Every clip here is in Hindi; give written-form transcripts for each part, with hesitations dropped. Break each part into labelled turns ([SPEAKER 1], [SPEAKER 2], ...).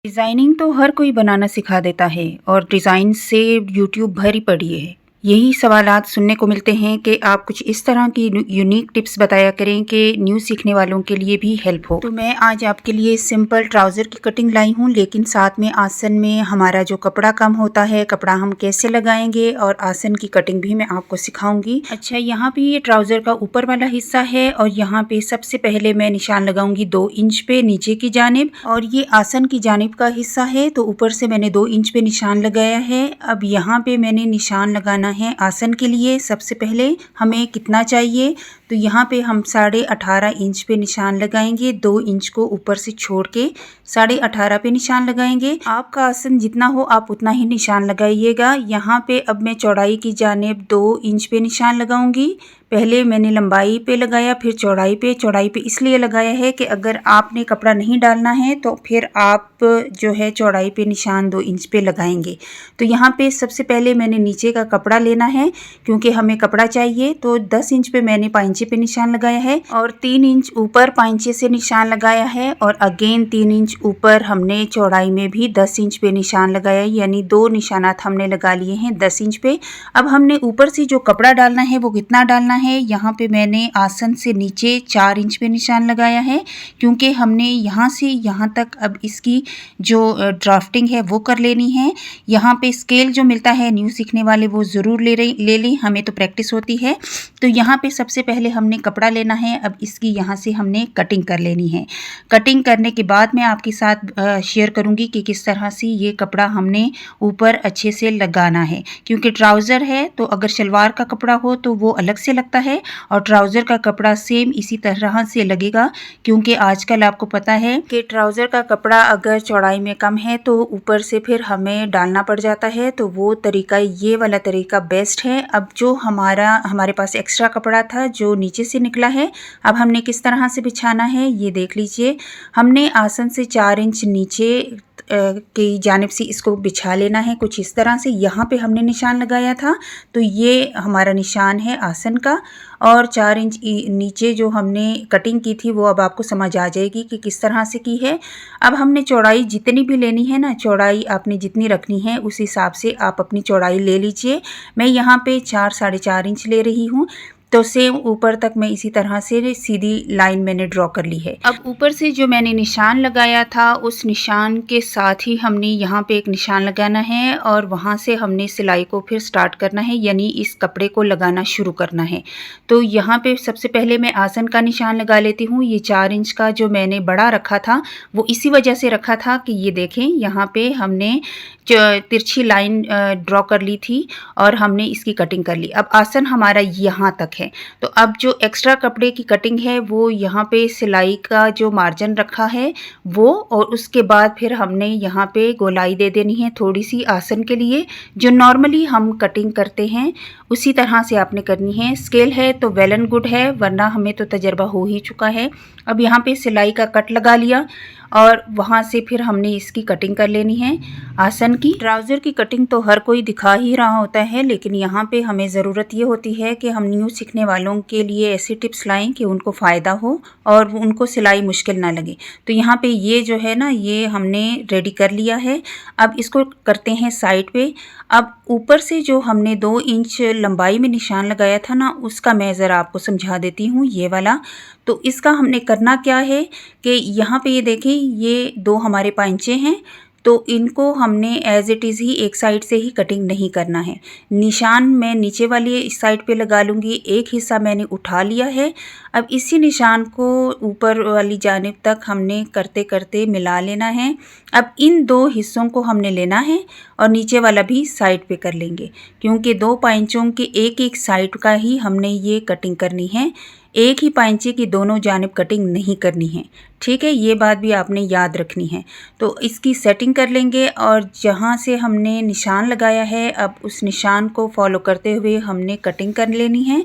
[SPEAKER 1] डिज़ाइनिंग तो हर कोई बनाना सिखा देता है और डिज़ाइन से यूट्यूब भरी पड़ी है। यही सवालात सुनने को मिलते हैं कि आप कुछ इस तरह की यूनिक टिप्स बताया करें कि न्यू सीखने वालों के लिए भी हेल्प हो। तो मैं आज आपके लिए सिंपल ट्राउज़र की कटिंग लाई हूँ, लेकिन साथ में आसन में हमारा जो कपड़ा कम होता है, कपड़ा हम कैसे लगाएंगे और आसन की कटिंग भी मैं आपको सिखाऊंगी। अच्छा, यहाँ पे ये ट्राउज़र का ऊपर वाला हिस्सा है और यहाँ पे सबसे पहले मैं निशान लगाऊंगी 2 इंच पे नीचे की जानिब, और ये आसन की जानिब का हिस्सा है तो ऊपर से मैंने 2 इंच पे निशान लगाया है। अब यहाँ पे मैंने निशान लगाना है आसन के लिए। सबसे पहले हमें कितना चाहिए, तो यहाँ पे हम 18.5 इंच पे निशान लगाएंगे। 2 इंच को ऊपर से छोड़ के 18.5 पे निशान लगाएंगे। आपका आसन जितना हो आप उतना ही निशान लगाइएगा। यहाँ पे अब मैं चौड़ाई की जानिब 2 इंच पे निशान लगाऊंगी। पहले मैंने लंबाई पे लगाया, फिर चौड़ाई पे। चौड़ाई पे इसलिए लगाया है कि अगर आपने कपड़ा नहीं डालना है तो फिर आप जो है चौड़ाई पे निशान 2 इंच पे लगाएंगे। तो यहाँ पे सबसे पहले मैंने नीचे का कपड़ा लेना है क्योंकि हमें कपड़ा चाहिए। तो 10 इंच पे मैंने पाइंचे पे निशान लगाया है और 3 इंच ऊपर पाइंचे से निशान लगाया है, और अगेन 3 इंच ऊपर हमने चौड़ाई में भी 10 इंच पे निशान लगाया, यानी 2 निशानात हमने लगा लिए हैं 10 इंच पे। अब हमने ऊपर से जो कपड़ा डालना है वो कितना डालना है, यहाँ पे मैंने आसन से नीचे 4 इंच पे निशान लगाया है क्योंकि हमने यहाँ से यहाँ तक अब इसकी जो ड्राफ्टिंग है वो कर लेनी है। यहाँ पे स्केल जो मिलता है न्यू सीखने वाले वो ज़रूर ले लें, हमें तो प्रैक्टिस होती है। तो यहाँ पे सबसे पहले हमने कपड़ा लेना है। अब इसकी यहाँ से हमने कटिंग कर लेनी है। कटिंग करने के बाद मैं आपके साथ शेयर करूँगी कि किस तरह से ये कपड़ा हमने ऊपर अच्छे से लगाना है, क्योंकि ट्राउज़र है तो अगर शलवार का कपड़ा हो तो वो अलग से लगता है और ट्राउज़र का कपड़ा सेम इसी तरह से लगेगा, क्योंकि आजकल आपको पता है कि ट्राउज़र का कपड़ा अगर चौड़ाई में कम है तो ऊपर से फिर हमें डालना पड़ जाता है। तो वो तरीका, ये वाला तरीका बेस्ट है। अब जो हमारे पास एक्स्ट्रा कपड़ा था जो नीचे से निकला है, अब हमने किस तरह से बिछाना है ये देख लीजिए। हमने आसन से 4 इंच नीचे की जानिब से इसको बिछा लेना है कुछ इस तरह से। यहाँ पे हमने निशान लगाया था तो ये हमारा निशान है आसन का, और 4 इंच नीचे जो हमने कटिंग की थी वो अब आपको समझ आ जाएगी कि किस तरह से की है। अब हमने चौड़ाई जितनी भी लेनी है ना, चौड़ाई आपने जितनी रखनी है उस हिसाब से आप अपनी चौड़ाई ले लीजिए। मैं यहाँ पे 4-4.5 इंच ले रही हूँ, तो सेम ऊपर तक मैं इसी तरह से सीधी लाइन मैंने ड्रॉ कर ली है। अब ऊपर से जो मैंने निशान लगाया था उस निशान के साथ ही हमने यहाँ पे एक निशान लगाना है और वहाँ से हमने सिलाई को फिर स्टार्ट करना है, यानी इस कपड़े को लगाना शुरू करना है। तो यहाँ पे सबसे पहले मैं आसन का निशान लगा लेती हूँ। ये 4 इंच का जो मैंने बड़ा रखा था वो इसी वजह से रखा था कि ये देखें यहाँ पे हमने तिरछी लाइन ड्रॉ कर ली थी और हमने इसकी कटिंग कर ली। अब आसन हमारा यहाँ तक है, तो अब जो एक्स्ट्रा कपड़े की कटिंग है वो यहाँ पे सिलाई का जो मार्जिन रखा है वो, और उसके बाद फिर हमने यहाँ पे गोलाई दे देनी है थोड़ी सी आसन के लिए। जो नॉर्मली हम कटिंग करते हैं उसी तरह से आपने करनी है। स्केल है तो वेल एंड गुड है, वरना हमें तो तजर्बा हो ही चुका है। अब यहाँ पे सिलाई का कट लगा लिया और वहाँ से फिर हमने इसकी कटिंग कर लेनी है आसन की। ट्राउज़र की कटिंग तो हर कोई दिखा ही रहा होता है, लेकिन यहाँ पे हमें ज़रूरत ये होती है कि हम न्यू सीखने वालों के लिए ऐसी टिप्स लाएं कि उनको फ़ायदा हो और उनको सिलाई मुश्किल ना लगे। तो यहाँ पे ये जो है ना, ये हमने रेडी कर लिया है। अब इसको करते हैं साइड पे। अब ऊपर से जो हमने 2 इंच लंबाई में निशान लगाया था ना, उसका मैं ज़रा आपको समझा देती हूँ, ये वाला। तो इसका हमने करना क्या है कि यहाँ पे ये देखें, ये 2 हमारे पाइंचे हैं, तो इनको हमने एज इट इज़ ही एक साइड से ही कटिंग नहीं करना है। निशान मैं नीचे वाली इस साइड पे लगा लूँगी, एक हिस्सा मैंने उठा लिया है। अब इसी निशान को ऊपर वाली जानिब तक हमने करते करते मिला लेना है। अब इन 2 हिस्सों को हमने लेना है और नीचे वाला भी साइड पे कर लेंगे, क्योंकि 2 पाइंचों के एक एक साइड का ही हमने ये कटिंग करनी है। एक ही पाइंचे की दोनों जानिब कटिंग नहीं करनी है, ठीक है। ये बात भी आपने याद रखनी है। तो इसकी सेटिंग कर लेंगे और जहाँ से हमने निशान लगाया है अब उस निशान को फॉलो करते हुए हमने कटिंग कर लेनी है।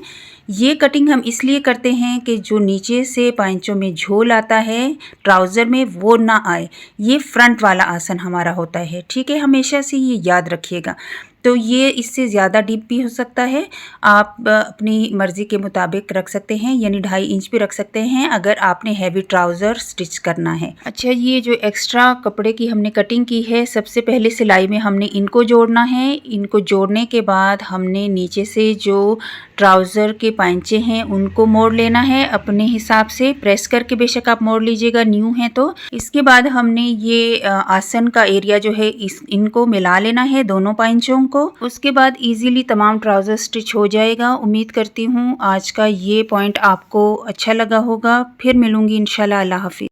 [SPEAKER 1] ये कटिंग हम इसलिए करते हैं कि जो नीचे से पाइंचों में झोल आता है ट्राउज़र में वो ना आए। ये फ्रंट वाला आसन हमारा होता है, ठीक है, हमेशा से ये याद रखिएगा। तो तो ये इससे ज़्यादा डीप भी हो सकता है, आप अपनी मर्ज़ी के मुताबिक रख सकते हैं, यानी 2.5 इंच भी रख सकते हैं अगर आपने हैवी ट्राउज़र स्टिच करना है। अच्छा, ये जो एक्स्ट्रा कपड़े की हमने कटिंग की है, सबसे पहले सिलाई में हमने इनको जोड़ना है। इनको जोड़ने के बाद हमने नीचे से जो ट्राउज़र के पाइंचे हैं उनको मोड़ लेना है अपने हिसाब से, प्रेस करके बेशक आप मोड़ लीजिएगा न्यू है तो। इसके बाद हमने ये आसन का एरिया जो है इनको मिला लेना है दोनों पाइंचों को। उसके बाद इजीली तमाम ट्राउज़र स्टिच हो जाएगा। उम्मीद करती हूँ आज का ये पॉइंट आपको अच्छा लगा होगा। फिर मिलूंगी इंशाल्लाह। अल्लाह हाफिज़।